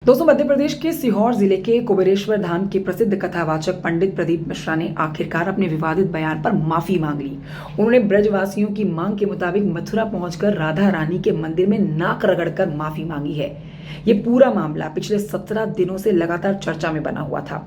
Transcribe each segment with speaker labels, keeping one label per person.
Speaker 1: दोस्तों, मध्य प्रदेश के सीहोर जिले के कुबेरेश्वर धाम के प्रसिद्ध कथावाचक पंडित प्रदीप मिश्रा ने आखिरकार अपने विवादित बयान पर माफी मांग ली। उन्होंने ब्रजवासियों की मांग के मुताबिक मथुरा पहुंचकर राधा रानी के मंदिर में नाक रगड़कर माफी मांगी है। ये पूरा मामला पिछले 17 दिनों से लगातार चर्चा में बना हुआ था।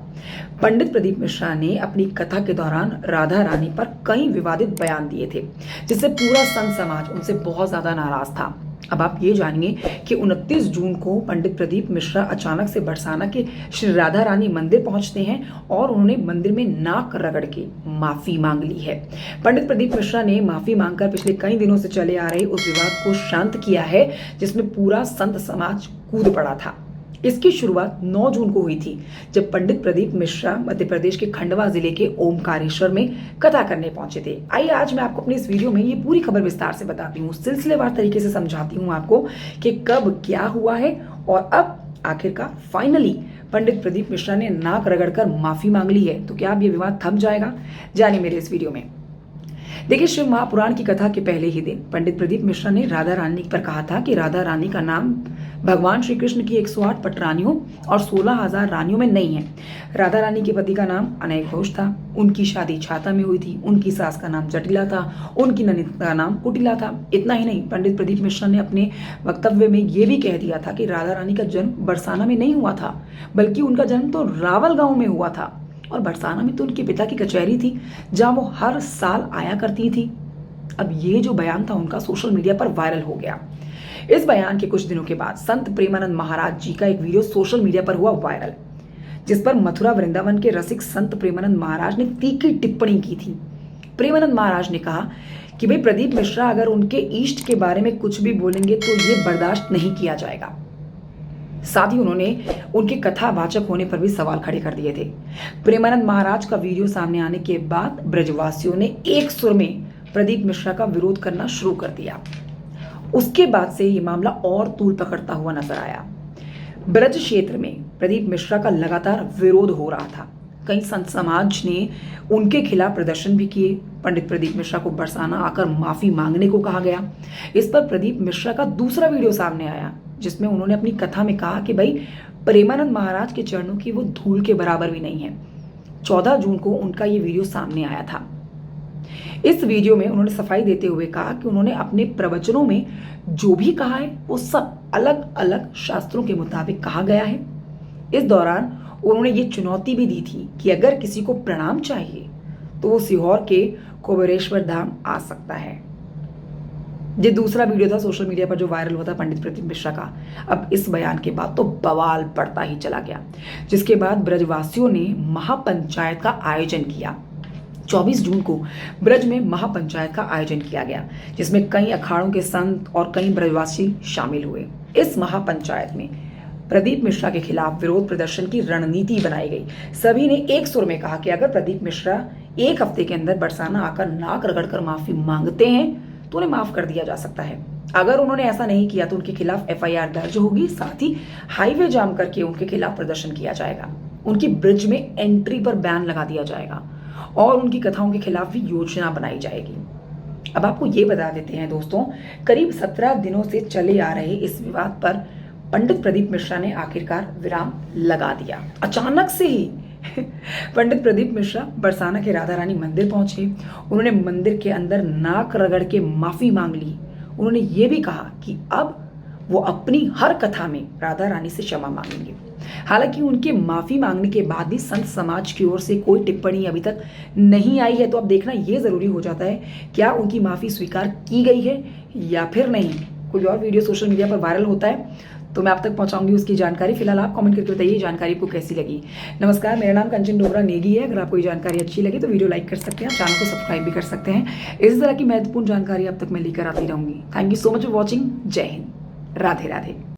Speaker 1: पंडित प्रदीप मिश्रा ने अपनी कथा के दौरान राधा रानी पर कई विवादित बयान दिए थे, जिससे पूरा संत समाज उनसे बहुत ज्यादा नाराज था। अब आप ये जानिए कि 29 जून को पंडित प्रदीप मिश्रा अचानक से बरसाना के श्री राधा रानी मंदिर पहुंचते हैं और उन्होंने मंदिर में नाक रगड़ के माफी मांग ली है। पंडित प्रदीप मिश्रा ने माफी मांगकर पिछले कई दिनों से चले आ रहे उस विवाद को शांत किया है, जिसमें पूरा संत समाज कूद पड़ा था। इसकी शुरुआत 9 जून को हुई थी, जब पंडित प्रदीप मिश्रा मध्य प्रदेश के खंडवा जिले के ओमकारेश्वर में कथा करने पहुंचे थे। आइए आज मैं आपको अपनी इस वीडियो में ये पूरी खबर विस्तार से बताती हूँ, सिलसिलेवार तरीके से समझाती हूँ आपको कि कब क्या हुआ है और अब आखिरकार फाइनली पंडित प्रदीप मिश्रा ने नाक रगड़कर माफी मांग ली है। तो क्या अब ये विवाद थम जाएगा? जानिए मेरे इस वीडियो में। देखिए, शिव महापुराण की कथा के पहले ही दिन पंडित प्रदीप मिश्रा ने राधा रानी पर कहा था कि राधा रानी का नाम भगवान श्री कृष्ण की 108 पटरानियों और 16,000 रानियों में नहीं है। राधा रानी के पति का नाम अनय घोष था। उनकी शादी छाता में हुई थी। उनकी सास का नाम जटिला था। उनकी ननद का नाम कुटिला था। इतना ही नहीं, पंडित प्रदीप मिश्रा ने अपने वक्तव्य में यह भी कह दिया था कि राधा रानी का जन्म बरसाना में नहीं हुआ था, बल्कि उनका जन्म तो रावल गांव में हुआ था। और बरसाना में तो उनके पिता की कचहरी थी, जहां वो हर साल आया करती थी। अब ये जो बयान था उनका सोशल मीडिया पर वायरल हो गया। इस बयान के कुछ दिनों के बाद संत प्रेमानंद महाराज जी का एक वीडियो सोशल मीडिया पर हुआ वायरल, जिस पर मथुरा वृंदावन के रसिक संत प्रेमानंद महाराज ने तीखी टिप्पणी की थी। प्रेमानंद महाराज ने कहा कि भाई, प्रदीप मिश्रा अगर उनके इष्ट के बारे में कुछ भी बोलेंगे तो ये बर्दाश्त नहीं किया जाएगा। साथ ही उन्होंने उनके कथावाचक होने पर भी सवाल खड़े कर दिए थे। प्रेमानंद महाराज का वीडियो सामने आने के बाद ब्रजवासियों ने एक सुर में प्रदीप मिश्रा का विरोध करना शुरू कर दिया। उसके बाद से ये मामला और तूल पकड़ता हुआ नजर आया। ब्रज क्षेत्र में प्रदीप मिश्रा का लगातार विरोध हो रहा था। कई संत समाज ने उनके खिलाफ प्रदर्शन भी किए। पंडित प्रदीप मिश्रा को बरसाना आकर माफी मांगने को कहा गया। इस पर प्रदीप मिश्रा का दूसरा वीडियो सामने आया, जिसमें उन्होंने अपनी कथा में कहा कि भाई, प्रेमानंद महाराज के चरणों की वो धूल के बराबर भी नहीं है। 14 जून को उनका ये वीडियो सामने आया था। इस वीडियो में उन्होंने सफाई देते हुए कहा कि उन्होंने अपने प्रवचनों में जो भी कहा है वो सब अलग अलग शास्त्रों के मुताबिक कहा गया है। इस दौरान उन्होंने ये चुनौती भी दी थी कि अगर किसी को प्रणाम चाहिए तो वो सीहोर के कुबेरेश्वर धाम आ सकता है। ये दूसरा वीडियो था सोशल मीडिया पर जो वायरल हुआ था पंडित प्रदीप मिश्रा का। अब इस बयान के बाद तो बवाल पड़ता ही चला गया, जिसके बाद ब्रजवासियों ने महापंचायत का आयोजन किया। 24 जून को ब्रज में महापंचायत का आयोजन किया गया, जिसमें कई अखाड़ों के संत और कई ब्रजवासी शामिल हुए। इस महापंचायत में प्रदीप मिश्रा के खिलाफ विरोध प्रदर्शन की रणनीति बनाई गई। सभी ने एक सुर में कहा कि अगर प्रदीप मिश्रा एक हफ्ते के अंदर बरसाना आकर नाक रगड़कर माफी मांगते हैं तो उन्हें माफ कर दिया जा सकता है। अगर उन्होंने ऐसा नहीं किया तो उनके खिलाफ FIR दर्ज होगी। साथ ही हाईवे जाम करके उनके खिलाफ प्रदर्शन किया जाएगा। उनकी ब्रिज में एंट्री पर बैन लगा दिया जाएगा और उनकी कथाओं के खिलाफ भी योजना बनाई जाएगी। अब आपको ये बता देते हैं दोस्तों, करीब 17 दिनों से चले आ रहे इस विवाद पर पंडित प्रदीप मिश्रा ने आखिरकार विराम लगा दिया। अचानक से ही पंडित प्रदीप मिश्रा बरसाना के राधा रानी मंदिर पहुंचे। उन्होंने मंदिर के अंदर नाक रगड़ के माफी मांग ली। उन्होंने ये भी कहा कि अब वो अपनी हर कथा में राधा रानी से क्षमा मांगेंगे। हालांकि उनके माफी मांगने के बाद भी संत समाज की ओर से कोई टिप्पणी अभी तक नहीं आई है। तो अब देखना ये जरूरी हो जाता है, क्या उनकी माफी स्वीकार की गई है या फिर नहीं। कोई और वीडियो सोशल मीडिया पर वायरल होता है तो मैं आप तक पहुंचाऊंगी उसकी जानकारी। फिलहाल आप कमेंट करके बताइए जानकारी आपको कैसी लगी। नमस्कार, मेरा नाम कंचन डोगरा नेगी है। अगर आपको ये जानकारी अच्छी लगी तो वीडियो लाइक कर सकते हैं, चैनल को सब्सक्राइब भी कर सकते हैं। इस तरह की महत्वपूर्ण जानकारी अब तक मैं लेकर आती रहूंगी। Thank you so much for watching. जय हिंद, राधे राधे।